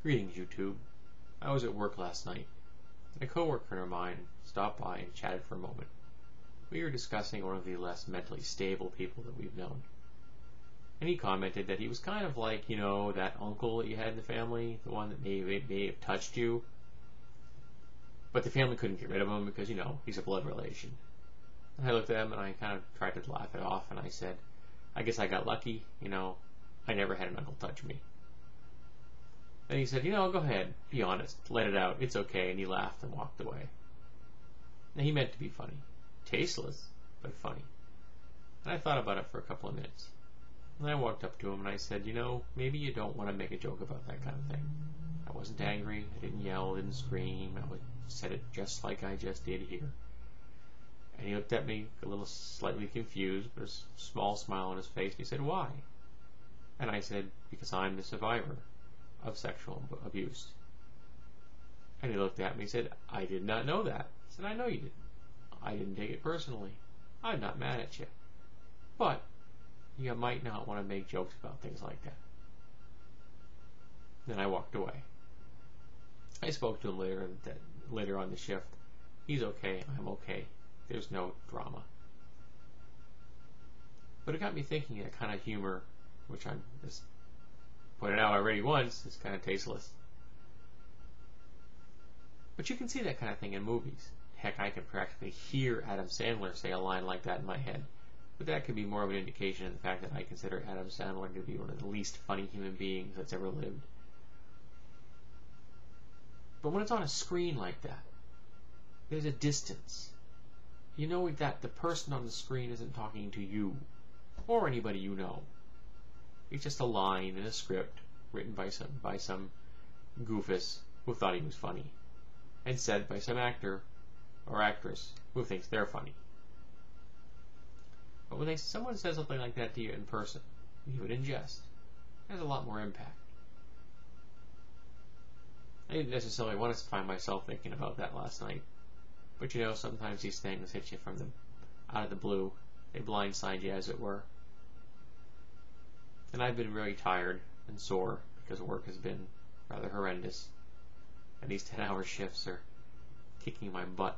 Greetings, YouTube. I was at work last night, and a coworker of mine stopped by and chatted for a moment. We were discussing one of the less mentally stable people that we've known. And he commented that he was kind of like, that uncle that you had in the family, the one that may have touched you. But the family couldn't get rid of him because, he's a blood relation. And I looked at him and I kind of tried to laugh it off, and I said, I guess I got lucky, I never had an uncle touch me. And he said, go ahead, be honest, let it out, it's okay, and he laughed and walked away. Now, he meant to be funny. Tasteless, but funny. And I thought about it for a couple of minutes. And I walked up to him and I said, maybe you don't want to make a joke about that kind of thing. I wasn't angry, I didn't yell, I didn't scream, I said it just like I just did here. And he looked at me a little slightly confused, but a small smile on his face, and he said, why? And I said, because I'm the survivor of sexual abuse. And he looked at me and said, I did not know that. I said, I know you didn't. I didn't take it personally. I'm not mad at you. But you might not want to make jokes about things like that. Then I walked away. I spoke to him later on the shift. He's okay, I'm okay. There's no drama. But it got me thinking that kind of humor, which I'm just pointed out already once, is kind of tasteless. But you can see that kind of thing in movies. Heck, I can practically hear Adam Sandler say a line like that in my head. But that could be more of an indication of the fact that I consider Adam Sandler to be one of the least funny human beings that's ever lived. But when it's on a screen like that, there's a distance. You know that the person on the screen isn't talking to you, or anybody you know. It's just a line in a script written by some goofus who thought he was funny, and said by some actor or actress who thinks they're funny. But when someone says something like that to you in person, even in jest, it has a lot more impact. I didn't necessarily want to find myself thinking about that last night, but sometimes these things hit you out of the blue. They blindside you, as it were. And I've been really tired and sore because work has been rather horrendous, and these 10-hour shifts are kicking my butt.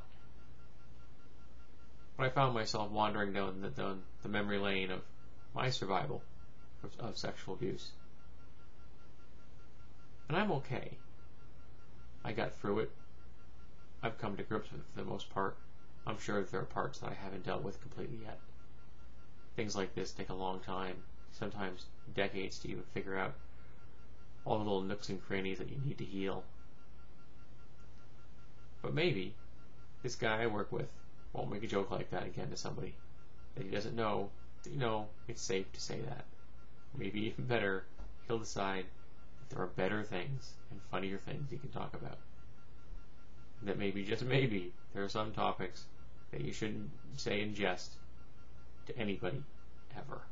But I found myself wandering down the memory lane of my survival of sexual abuse. And I'm okay. I got through it. I've come to grips with it for the most part. I'm sure that there are parts that I haven't dealt with completely yet. Things like this take a long time, sometimes decades, to even figure out all the little nooks and crannies that you need to heal. But maybe this guy I work with won't make a joke like that again to somebody that he doesn't know, that it's safe to say that. Maybe even better, he'll decide that there are better things and funnier things he can talk about. And that maybe, just maybe, there are some topics that you shouldn't say in jest to anybody, ever.